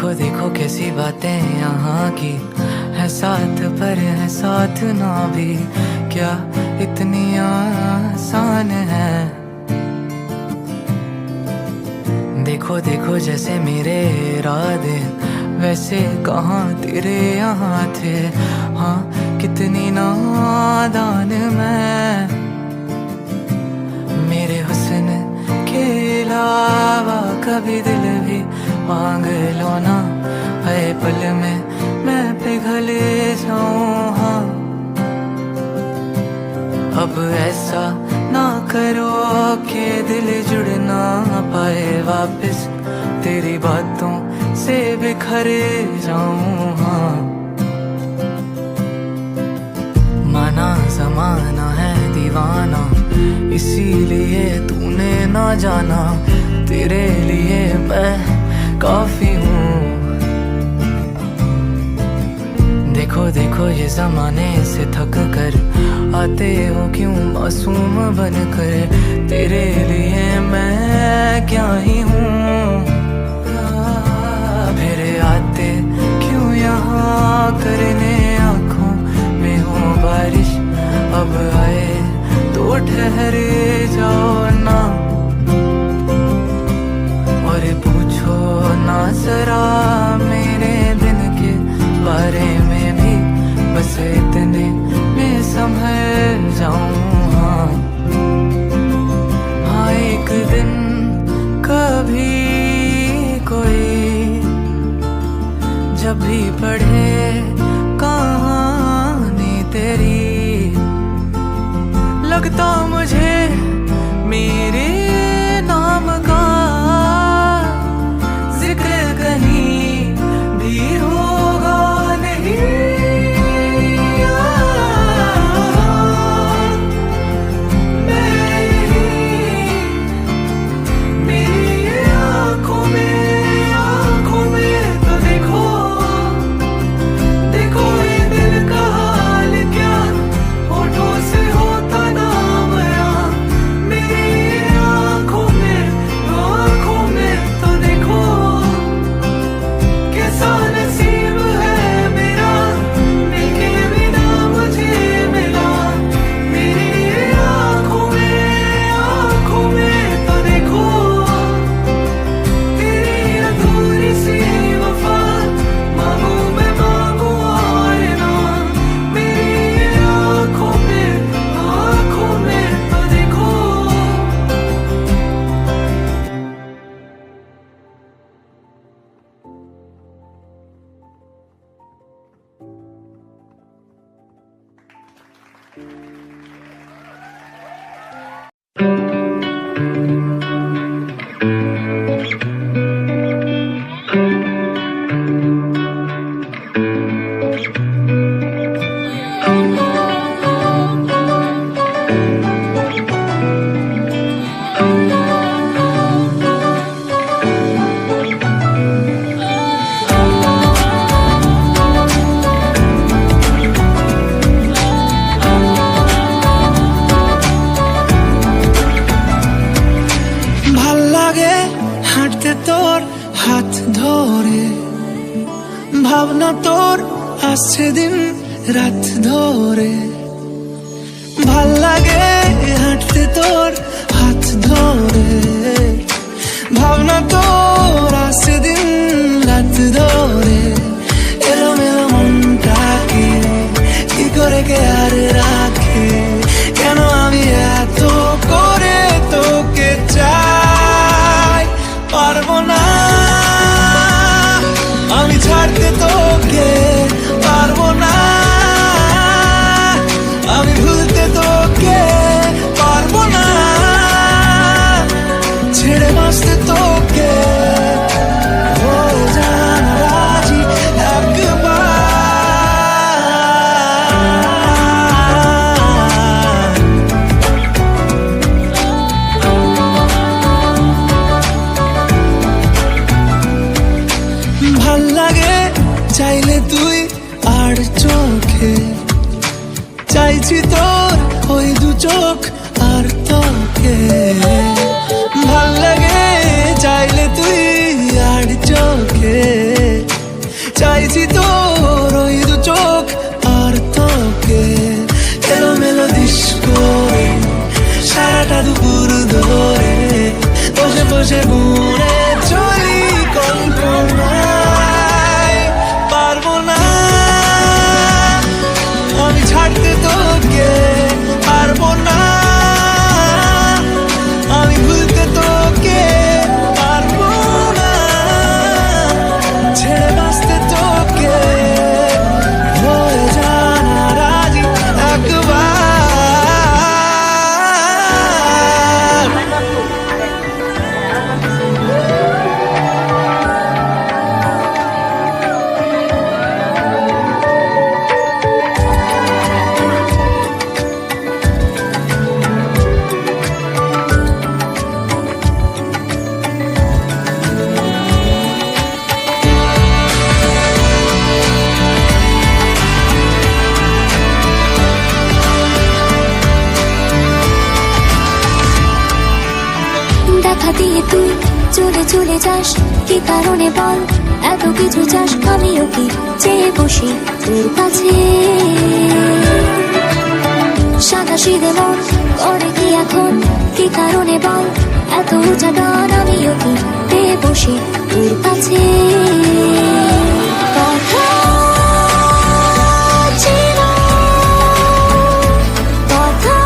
देखो देखो कैसी बातें यहाँ की है, साथ पर है साथ ना भी, क्या इतनी आसान है। देखो देखो जैसे मेरे इरादे वैसे कहाँ तेरे यहाँ थे, हाँ कितनी नादान मैं। मेरे हुस्न के अलावा कभी दिल भी मांग लो ना, है पल में मैं पिघल जाऊं। हाँ अब ऐसा ना करो कि दिल जुड़ ना पाए वापस, तेरी बातों से बिखर जाऊं। हाँ माना ज़माना है दीवाना, इसीलिए तूने ना जाना, तेरे लिए मैं काफी हूँ। देखो देखो ये ज़माने से थक कर आते हो क्यों मासूम बनकर, तेरे लिए मैं क्या ही हूँ। फिर आते क्यों यहाँ करने आँखों में हो बारिश, अब आए तो ठहर जाओ ना, और पूछो ना जरा मेरे दिन के बारे में भी, बस इतने में संभल जाऊं। हाँ एक दिन कभी कोई जब भी पढ़े कहानी तेरी, लगता मुझे मेरे नाम का जिक्र कहीं भी होगा नहीं। ভাবনা তোর আসছে দিন রাত ধরে, ভাল লাগে হাঁটতে তোর হাত ধরে। ভাবনা তোর আসছে দিন রাত ধরে, এলোমেলো মনটাকে কি করে কে আর রাখে, কেন আমি এত করে তোকে চাই। পারবো না আমি ছাড়তে তোকে, পারবো না আমি ভুলতে তোকে, পারবো না ছেড়ে বাঁচতে তোকে। ও জানা রাজি একবার, ভাল লাগে চাইলে তুই আর চোখে, চাইছি তোর ওই দু চোখ আর তোকে। ভাল লাগে চাইলে তুই আর চোখে, দেখছি তোর ওই দু চোখ আর তোকে এলোমেলো ডিস্কো সারাটা দুপুর ধরে বসে বসে গুনে চলি কল্পনায় পারবো না আমি ছাড়তে তোকে পারবো না আমি ভুলতে তোকে পারবো না ছেড়ে বাঁচতে তোকে হয়ে জানা রাজি একবার দেখা দিয়ে তুই চলে চলে যাস কি কারণে বল এত কিছু চাস আমিও কি চেয়ে বসি তোর কাছে সাদা সিধে মন করে কি এখন কি কারণে বল এত উঁচা ডান আমিও কি পেয়ে বসি তোর কাছে কথা ছিল কথা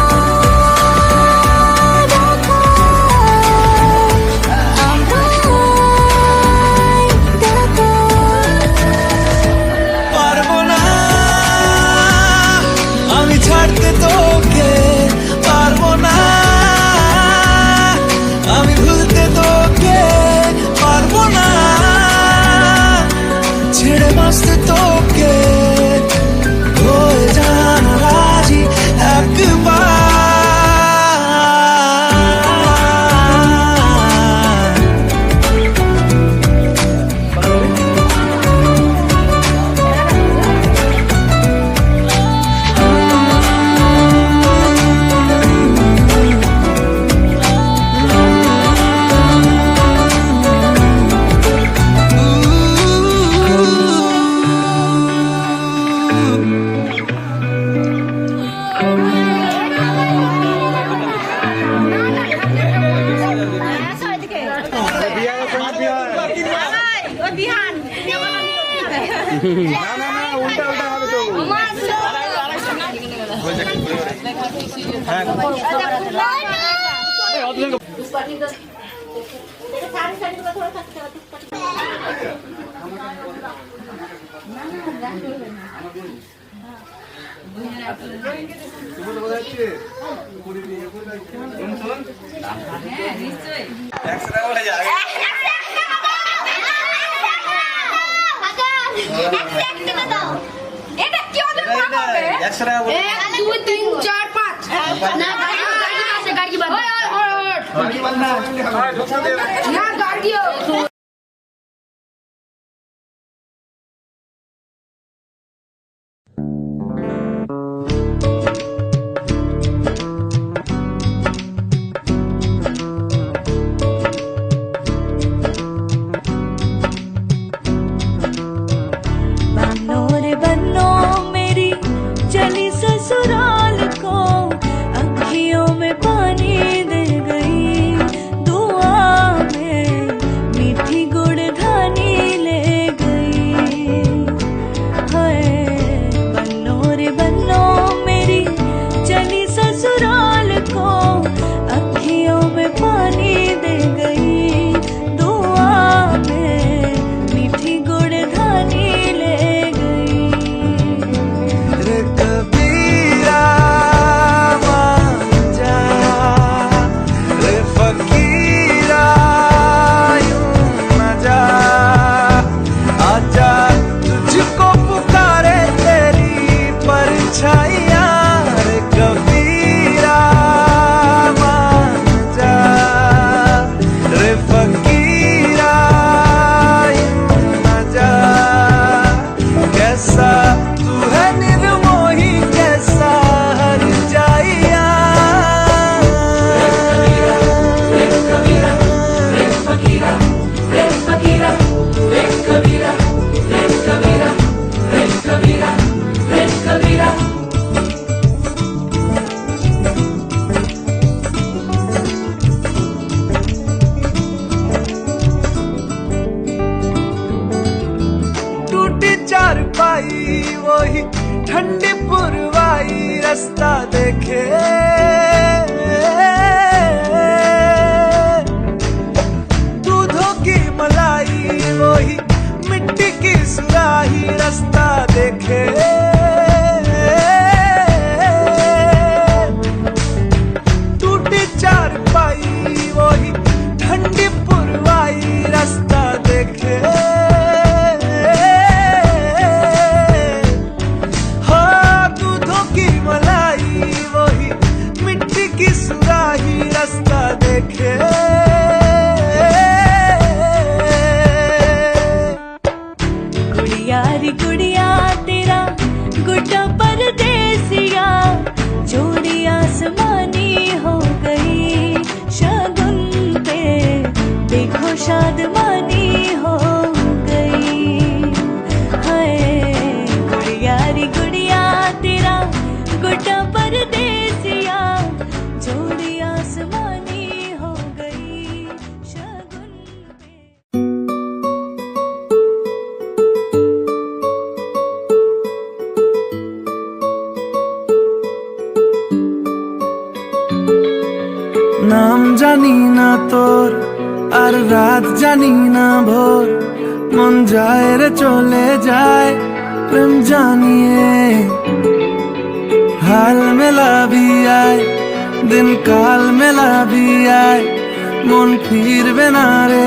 পারবো না আমি ছাড়তে তোকে পারবো না আমি ভুলতে তোকে পারবো না ছেড়ে বাঁচতে তোকে হয়ে জানা রাজি একবার Kabira, मलाई वही ठंडी पुरवाई रास्ता देखे दूधों की मलाई वही मिट्टी की सुराही रास्ता देखे टूटी चारपाई वही ठंडी पुरवाई रास्ता देखे हाँ दूधों की मलाई वही मिट्टी की सुराही रास्ता देखे गुड़िया रे गुड़िया तेरा गुड्डा परदेसिया जोड़ी आसमानी हो गई शगुन पे देखो शादमानी हो गई हाय गुड़िया रे गुड़िया तेरा गुड्डा परदेसिया जोड़ी आसमानी हो गई शगुन पे নাম জানি না তোর আর রাত জানি না ভোর মন যায় রে চলে যায় প্রেম জানিয়ে হাল মেলাবি আয় দিন কাল মেলাবি আয় মন ফিরবে না রে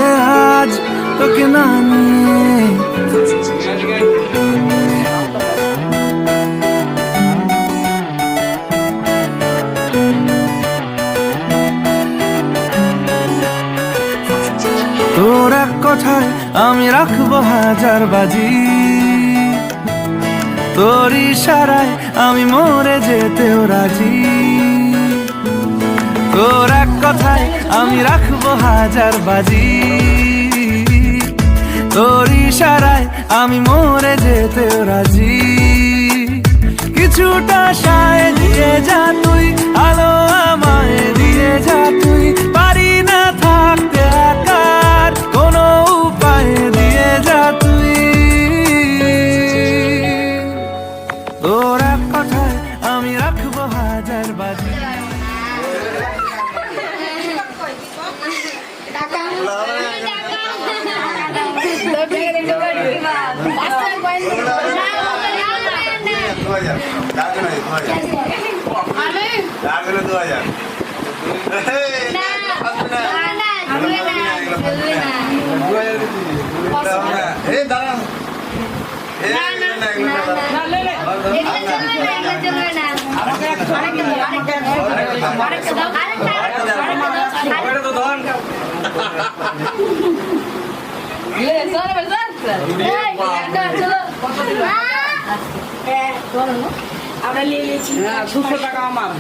আজ তোকে না নিয়ে তোর এক কথায় আমি রাখবো হাজার বাজি তোর ইশারায় আমি মরে যেতেও রাজি তোর এক কথায় আমি রাখবো হাজার বাজি তোর ইশারায় আমি মরে যেতেও রাজি কিছুটা সায় দিয়ে যা তুই আলো আমায় দিয়ে যা তুই পারি না থাকতে একার কোনো উপায় দিয়ে যা তুই তোর এক কথায় আমি রাখবো হাজার বাজি আমরা নিয়ে নিয়েছি 200 টাকা আমার